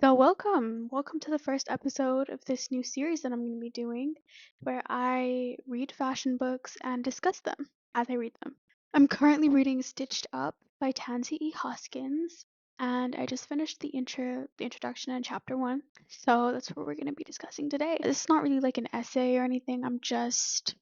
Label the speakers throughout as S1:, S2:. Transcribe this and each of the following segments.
S1: So, welcome to the first episode of this new series that I'm going to be doing, where I read fashion books and discuss them as I read them. I'm currently reading Stitched Up by Tansy Hoskins, and I just finished the introduction in chapter one. So that's what we're going to be discussing today. This is not really like an essay or anything. I'm just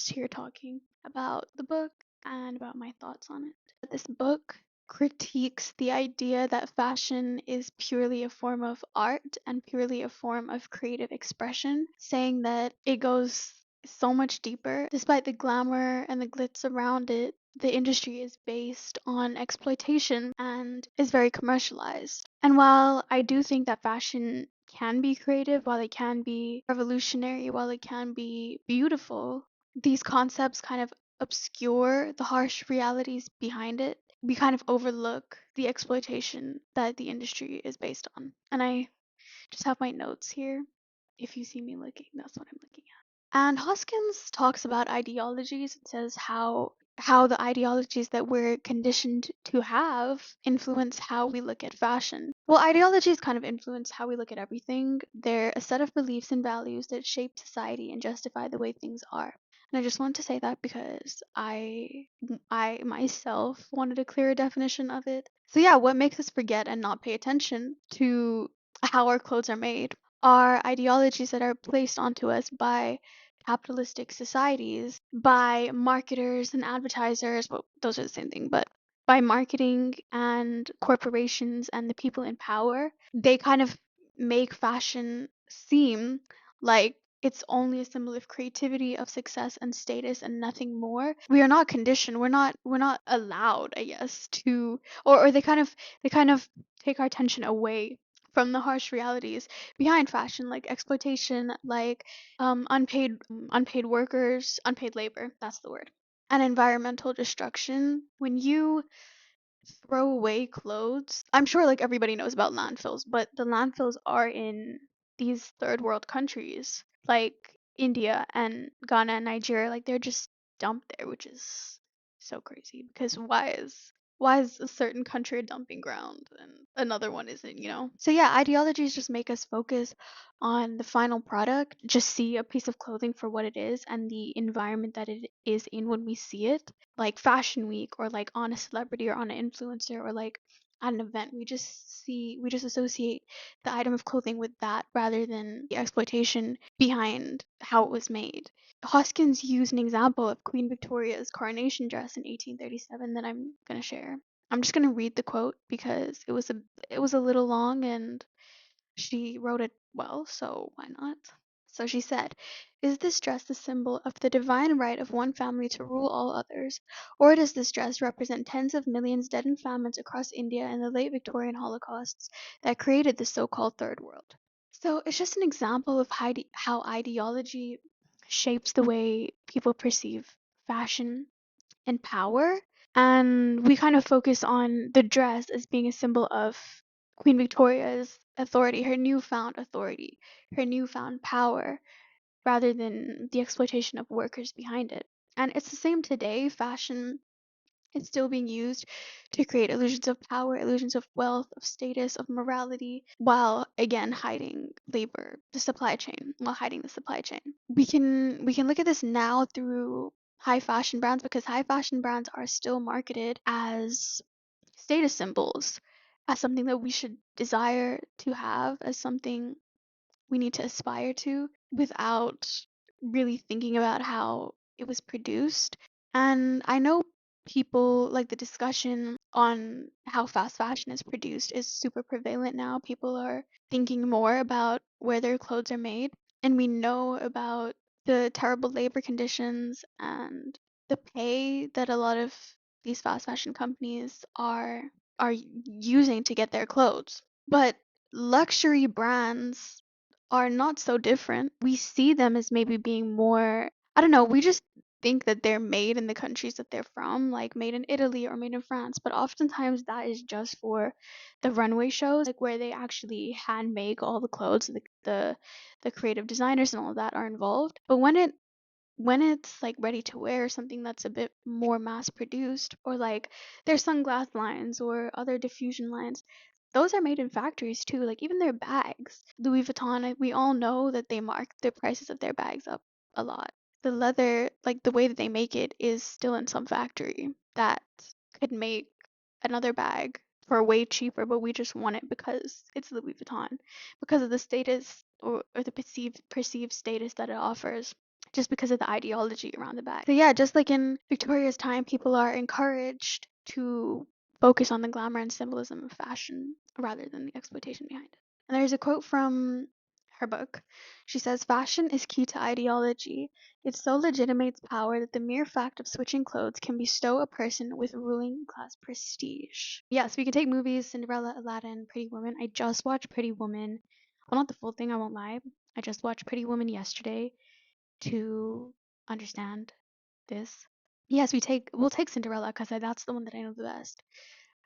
S1: here talking about the book and about my thoughts on it. This book critiques the idea that fashion is purely a form of art and purely a form of creative expression, saying that it goes so much deeper. Despite the glamour and the glitz around it, the industry is based on exploitation and is very commercialized. And while I do think that fashion can be creative, while it can be revolutionary, while it can be beautiful, these concepts kind of obscure the harsh realities behind it. We kind of overlook the exploitation that the industry is based on. And I just have my notes here. If you see me looking, that's what I'm looking at. And Hoskins talks about ideologies and says how the ideologies that we're conditioned to have influence how we look at fashion. Well, ideologies kind of influence how we look at everything. They're a set of beliefs and values that shape society and justify the way things are. And I just want to say that because I myself wanted a clearer definition of it. So yeah, what makes us forget and not pay attention to how our clothes are made are ideologies that are placed onto us by capitalistic societies, by marketers and advertisers. Well, those are the same thing, but by marketing and corporations and the people in power. They kind of make fashion seem like it's only a symbol of creativity, of success and status and nothing more. We are not conditioned. We're not allowed, I guess, to or they kind of take our attention away from the harsh realities behind fashion, like exploitation, like unpaid workers, unpaid labor, that's the word, and environmental destruction. When you throw away clothes, I'm sure like everybody knows about landfills, but the landfills are in these third world countries like India and Ghana and Nigeria. Like they're just dumped there, which is so crazy because why is a certain country a dumping ground and another one isn't? So yeah, ideologies just make us focus on the final product, just see a piece of clothing for what it is and the environment that it is in when we see it, like Fashion Week or like on a celebrity or on an influencer or like at an event. We just associate the item of clothing with that rather than the exploitation behind how it was made. Hoskins used an example of Queen Victoria's coronation dress in 1837 that I'm going to share. I'm just going to read the quote because it was a little long and she wrote it well, so why not? So she said, "Is this dress the symbol of the divine right of one family to rule all others, or does this dress represent tens of millions dead in famines across India in the late Victorian holocausts that created the so-called Third World?" So it's just an example of how ideology shapes the way people perceive fashion and power. And we kind of focus on the dress as being a symbol of Queen Victoria's authority, her newfound power, rather than the exploitation of workers behind it. And it's the same today. Fashion is still being used to create illusions of power, illusions of wealth, of status, of morality, while again hiding while hiding the supply chain. We can look at this now through high fashion brands because high fashion brands are still marketed as status symbols, as something that we should desire to have, as something we need to aspire to without really thinking about how it was produced. And I know people like the discussion on how fast fashion is produced is super prevalent now. People are thinking more about where their clothes are made, and we know about the terrible labor conditions and the pay that a lot of these fast fashion companies are using to get their clothes. But luxury brands are not so different. We see them as maybe being more, I don't know, we just think that they're made in the countries that they're from, like made in Italy or made in France, but oftentimes that is just for the runway shows, like where they actually hand make all the clothes, the creative designers and all of that are involved. But when it's like ready to wear, something that's a bit more mass produced, or like their sunglass lines or other diffusion lines, those are made in factories too. Like even their bags, Louis Vuitton, we all know that they mark the prices of their bags up a lot. The leather, like the way that they make it, is still in some factory that could make another bag for way cheaper, but we just want it because it's Louis Vuitton, because of the status, or the perceived status that it offers, just because of the ideology around the bag. So yeah, just like in Victoria's time, people are encouraged to focus on the glamour and symbolism of fashion rather than the exploitation behind it. And there's a quote from her book. She says, "Fashion is key to ideology. It so legitimates power that the mere fact of switching clothes can bestow a person with ruling class prestige." Yes, we can take movies, Cinderella, Aladdin, Pretty Woman. I just watched Pretty Woman. Well, not the full thing, I won't lie. I just watched Pretty Woman yesterday to understand this. Yes, we'll take Cinderella because that's the one that I know the best.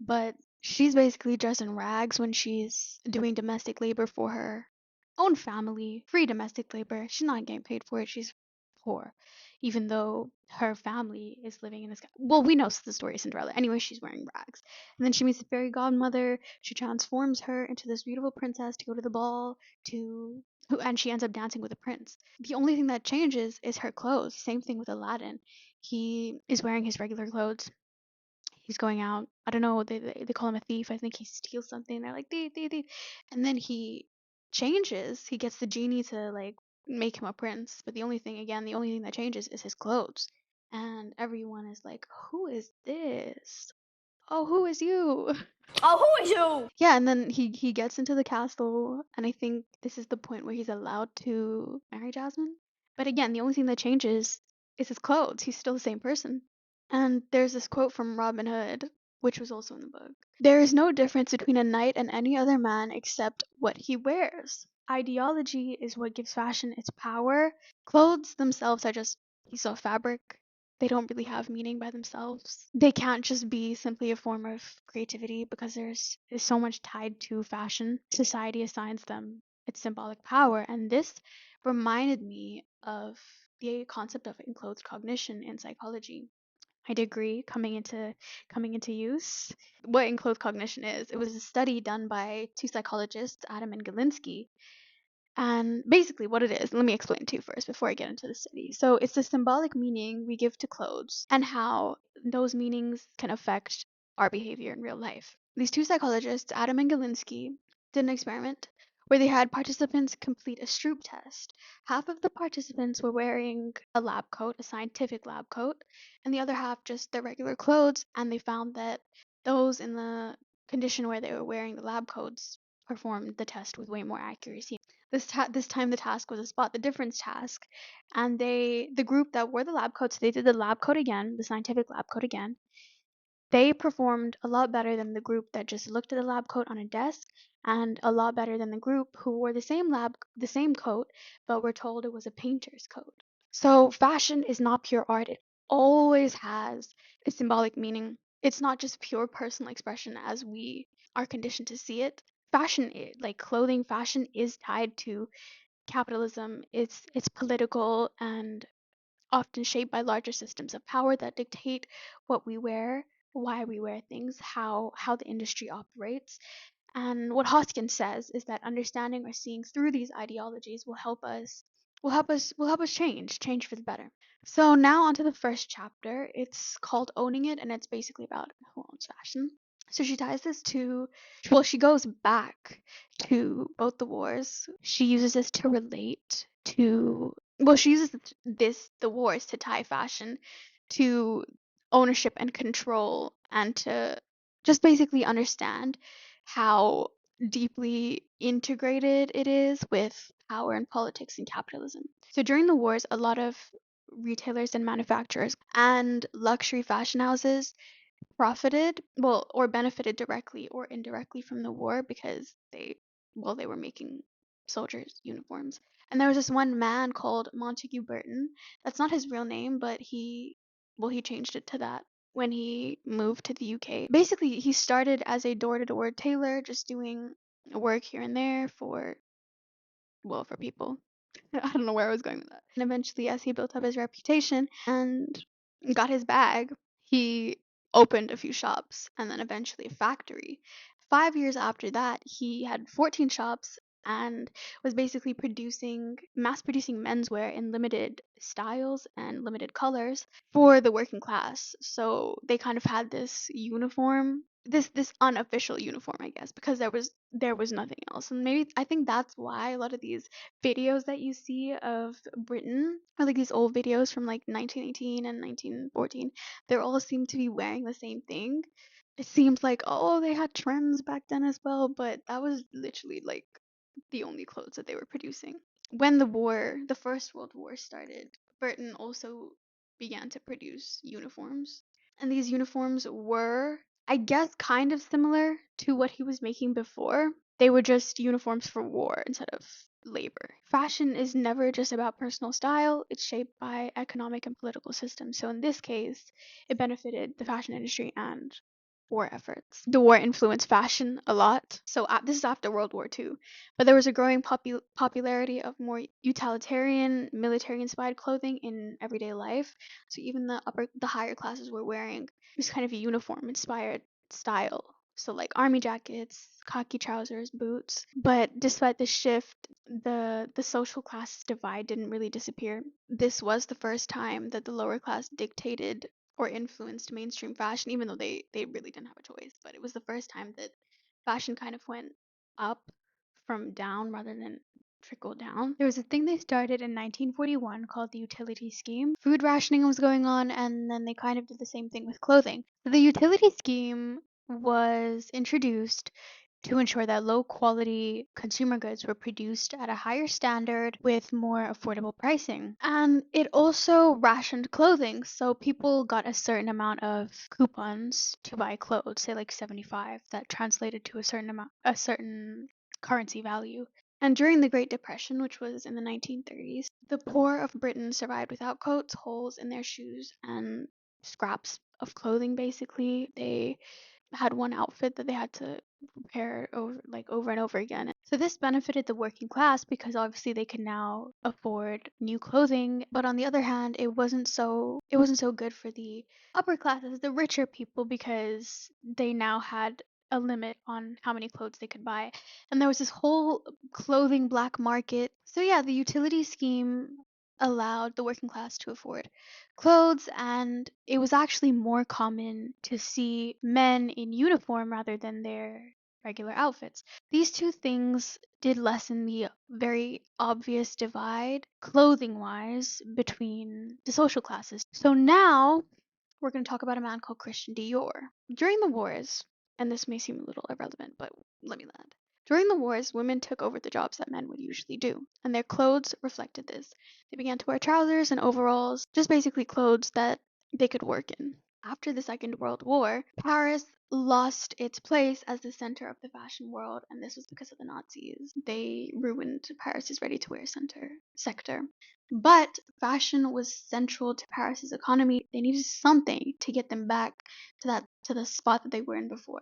S1: But she's basically just in rags when she's doing domestic labor for her own family, free domestic labor. She's not getting paid for it. She's poor, even though her family is living in this. Well, we know the story of Cinderella. Anyway, she's wearing rags, and then she meets the fairy godmother. She transforms her into this beautiful princess to go to the ball. And she ends up dancing with the prince. The only thing that changes is her clothes. Same thing with Aladdin. He is wearing his regular clothes. He's going out. I don't know. They call him a thief. I think he steals something. They're like thief, thief, thief, and then he changes. He gets the genie to like make him a prince. But the only thing that changes is his clothes. And everyone is like, "Who is this? Oh, who is you?"
S2: Oh, who is you?
S1: Yeah, and then he gets into the castle, and I think this is the point where he's allowed to marry Jasmine. But again, the only thing that changes is his clothes. He's still the same person. And there's this quote from Robin Hood, which was also in the book. "There is no difference between a knight and any other man except what he wears. Ideology is what gives fashion its power. Clothes themselves are just a piece of fabric. They don't really have meaning by themselves. They can't just be simply a form of creativity because there's so much tied to fashion. Society assigns them its symbolic power." And this reminded me of the concept of enclosed cognition in psychology. My degree coming into use. What enclosed cognition is, it was a study done by two psychologists, Adam and Galinsky. And basically, what it is, let me explain to you first before I get into the study. So, it's the symbolic meaning we give to clothes and how those meanings can affect our behavior in real life. These two psychologists, Adam and Galinsky, did an experiment where they had participants complete a Stroop test. Half of the participants were wearing a lab coat, a scientific lab coat, and the other half just their regular clothes. And they found that those in the condition where they were wearing the lab coats performed the test with way more accuracy. This time the task was a spot the difference task, and the group that wore the lab coats, they did the lab coat again, the scientific lab coat again. They performed a lot better than the group that just looked at the lab coat on a desk, and a lot better than the group who wore the same coat but were told it was a painter's coat. So fashion is not pure art. It always has a symbolic meaning. It's not just pure personal expression as we are conditioned to see it. Like clothing fashion, is tied to capitalism. It's political and often shaped by larger systems of power that dictate what we wear, why we wear things, how the industry operates. And what Hoskins says is that understanding or seeing through these ideologies will help us change for the better. So now onto the first chapter. It's called Owning It, and it's basically about who owns fashion. So she ties this to, well, she goes back to both the wars. She uses this to relate to, well, she uses the wars to tie fashion to ownership and control, and to just basically understand how deeply integrated it is with power and politics and capitalism. So during the wars, a lot of retailers and manufacturers and luxury fashion houses profited, well, or benefited directly or indirectly from the war because they were making soldiers uniforms. And there was this one man called Montague Burton. That's not his real name, but he changed it to that when he moved to the UK. Basically, he started as a door-to-door tailor, just doing work here and there for people. I don't know where I was going with that. And eventually, as he built up his reputation and got his bag, he opened a few shops and then eventually a factory. 5 years after that, he had 14 shops and was basically mass producing menswear in limited styles and limited colors for the working class. So they kind of had this uniform, this unofficial uniform, I guess, because there was nothing else. And maybe I think that's why a lot of these videos that you see of Britain, or like these old videos from like 1918 and 1914, they all seem to be wearing the same thing. It seems like, oh, they had trends back then as well, but that was literally like the only clothes that they were producing. When the First World War started, Britain also began to produce uniforms. And these uniforms were, I guess, kind of similar to what he was making before. They were just uniforms for war instead of labor. Fashion is never just about personal style, it's shaped by economic and political systems. So in this case, it benefited the fashion industry and war efforts. The war influenced fashion a lot. So this is after World War II, but there was a growing popularity of more utilitarian, military-inspired clothing in everyday life. So even the higher classes were wearing this kind of uniform-inspired style. So like army jackets, khaki trousers, boots. But despite the shift, the social class divide didn't really disappear. This was the first time that the lower class dictated or influenced mainstream fashion, even though they really didn't have a choice. But it was the first time that fashion kind of went up from down rather than trickle down. There was a thing they started in 1941 called the utility scheme. Food rationing was going on, and then they kind of did the same thing with clothing. The utility scheme was introduced to ensure that low quality consumer goods were produced at a higher standard with more affordable pricing. And it also rationed clothing, so people got a certain amount of coupons to buy clothes, say like 75, that translated to a certain currency value. And during the Great Depression, which was in the 1930s, the poor of Britain survived without coats, holes in their shoes, and scraps of clothing basically. They had one outfit that they had to repair over and over again. So this benefited the working class because obviously they could now afford new clothing, but on the other hand, it wasn't so good for the upper classes, the richer people, because they now had a limit on how many clothes they could buy. And there was this whole clothing black market. So yeah, the utility scheme allowed the working class to afford clothes, and it was actually more common to see men in uniform rather than their regular outfits. These two things did lessen the very obvious divide, clothing wise, between the social classes. So now we're going to talk about a man called Christian Dior. During the wars, and this may seem a little irrelevant, but let me land. During the wars, women took over the jobs that men would usually do, and their clothes reflected this. They began to wear trousers and overalls, just basically clothes that they could work in. After the Second World War, Paris lost its place as the center of the fashion world, and this was because of the Nazis. They ruined Paris's ready-to-wear sector. But fashion was central to Paris's economy. They needed something to get them back to the spot that they were in before.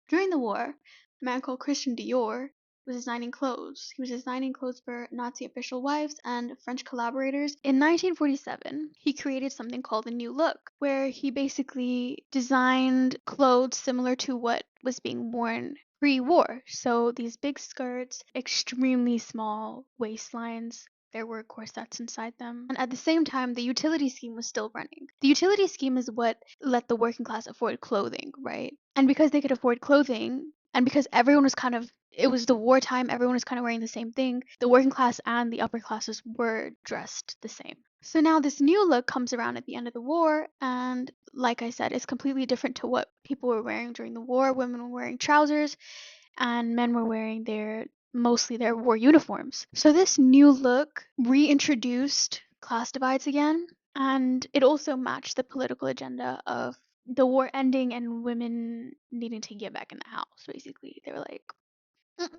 S1: During the war, a man called Christian Dior was designing clothes. He was designing clothes for Nazi official wives and French collaborators. In 1947, he created something called the New Look, where he basically designed clothes similar to what was being worn pre-war. So these big skirts, extremely small waistlines, there were corsets inside them. And at the same time, the utility scheme was still running. The utility scheme is what let the working class afford clothing, right? And because they could afford clothing, and because it was the wartime, everyone was kind of wearing the same thing, the working class and the upper classes were dressed the same. So now this new look comes around at the end of the war, and like I said, it's completely different to what people were wearing during the war. Women were wearing trousers, and men were wearing mostly their war uniforms. So this new look reintroduced class divides again, and it also matched the political agenda of the war ending and women needing to get back in the house, basically. They were like, "Mm,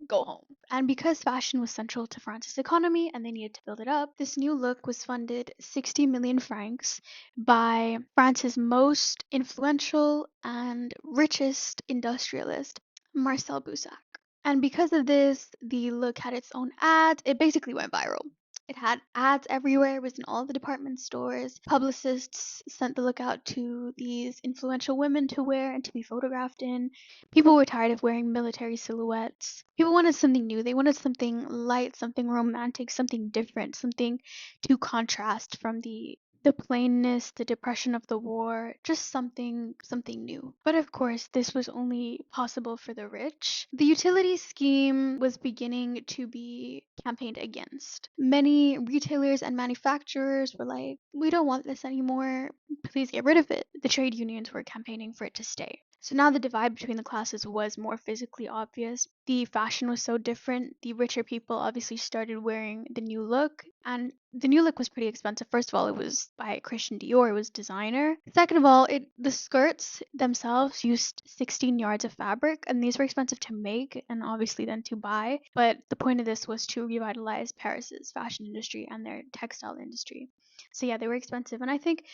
S1: go home." And because fashion was central to France's economy and they needed to build it up, this new look was funded 60 million francs by France's most influential and richest industrialist, Marcel Boussac. And because of this, the look had its own ads. It basically went viral. It had ads everywhere. It was in all the department stores. Publicists sent the look out to these influential women to wear and to be photographed in. People were tired of wearing military silhouettes. People wanted something new. They wanted something light, something romantic, something different, something to contrast from the plainness, the depression of the war, just something new. But of course, this was only possible for the rich. The utility scheme was beginning to be campaigned against. Many retailers and manufacturers were like, we don't want this anymore. Please get rid of it. The trade unions were campaigning for it to stay. So now the divide between the classes was more physically obvious. The fashion was so different. The richer people obviously started wearing the new look, and the new look was pretty expensive. First of all, it was by Christian Dior, it was designer. Second of all, the skirts themselves used 16 yards of fabric, and these were expensive to make and obviously then to buy. But the point of this was to revitalize Paris's fashion industry and their textile industry. So yeah, they were expensive, and I think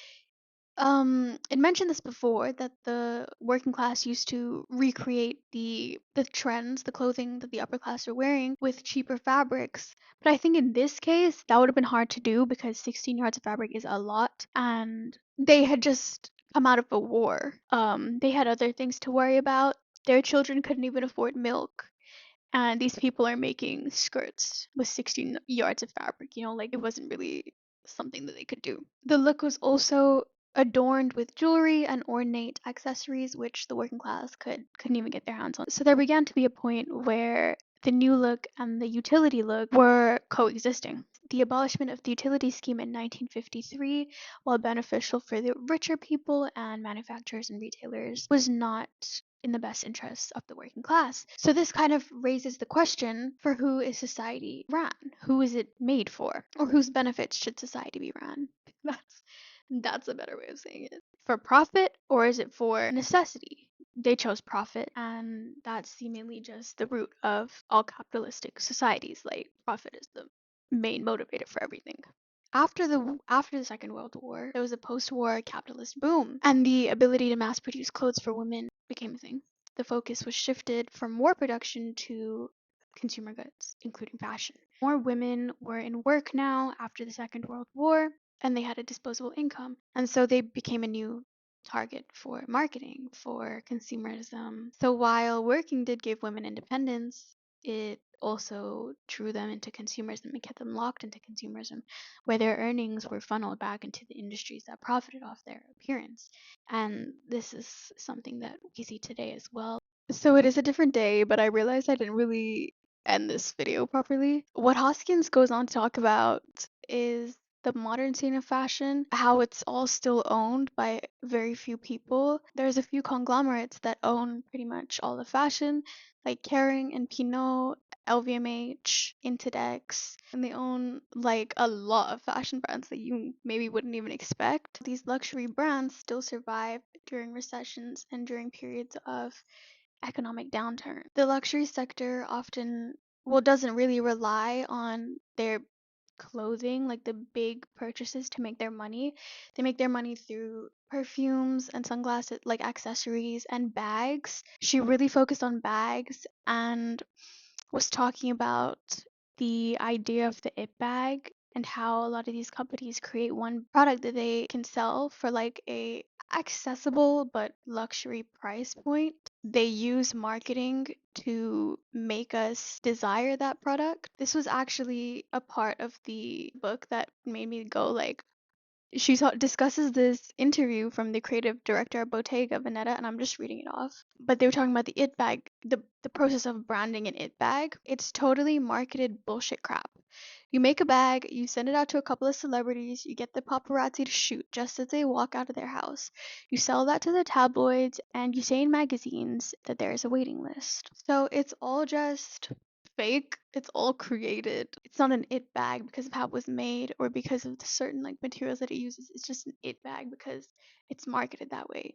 S1: it mentioned this before that the working class used to recreate the trends, the clothing that the upper class are wearing with cheaper fabrics. But I think in this case that would have been hard to do because 16 yards of fabric is a lot, and they had just come out of a war. They had other things to worry about. Their children couldn't even afford milk. And these people are making skirts with 16 yards of fabric, like it wasn't really something that they could do. The look was also adorned with jewelry and ornate accessories, which the working class couldn't even get their hands on. So there began to be a point where the new look and the utility look were coexisting. The abolishment of the utility scheme in 1953, while beneficial for the richer people and manufacturers and retailers, was not in the best interests of the working class. So this kind of raises the question, for who is society ran? Who is it made for? Or whose benefits should society be ran? That's a better way of saying it. For profit, or is it for necessity? They chose profit, and that's seemingly just the root of all capitalistic societies. Like, profit is the main motivator for everything. After the Second World War, there was a post-war capitalist boom, and the ability to mass produce clothes for women became a thing. The focus was shifted from war production to consumer goods, including fashion. More women were in work now after the Second World War, and they had a disposable income, and so they became a new target for marketing, for consumerism. So while working did give women independence, it also drew them into consumerism and kept them locked into consumerism, where their earnings were funneled back into the industries that profited off their appearance. And this is something that we see today as well. So it is a different day, but I realized I didn't really end this video properly. What Hoskins goes on to talk about is the modern scene of fashion, how it's all still owned by very few people. There's a few conglomerates that own pretty much all the fashion, like Kering and Pinot, LVMH, Intedex, and they own like a lot of fashion brands that you maybe wouldn't even expect. These luxury brands still survive during recessions and during periods of economic downturn. The luxury sector often, well, doesn't really rely on their clothing, like the big purchases to make their money. They make their money through perfumes and sunglasses, like accessories and bags. She really focused on bags and was talking about the idea of the it bag and how a lot of these companies create one product that they can sell for like a accessible but luxury price point. They use marketing to make us desire that product. This was actually a part of the book that made me go like, discusses this interview from the creative director of Bottega Veneta, and I'm just reading it off. But they were talking about the it bag, the process of branding an it bag. It's totally marketed bullshit crap. You make a bag, you send it out to a couple of celebrities, you get the paparazzi to shoot just as they walk out of their house. You sell that to the tabloids, and you say in magazines that there is a waiting list. So it's all just fake. It's all created. It's not an it bag because of how it was made or because of the certain like materials that it uses. It's just an it bag because it's marketed that way.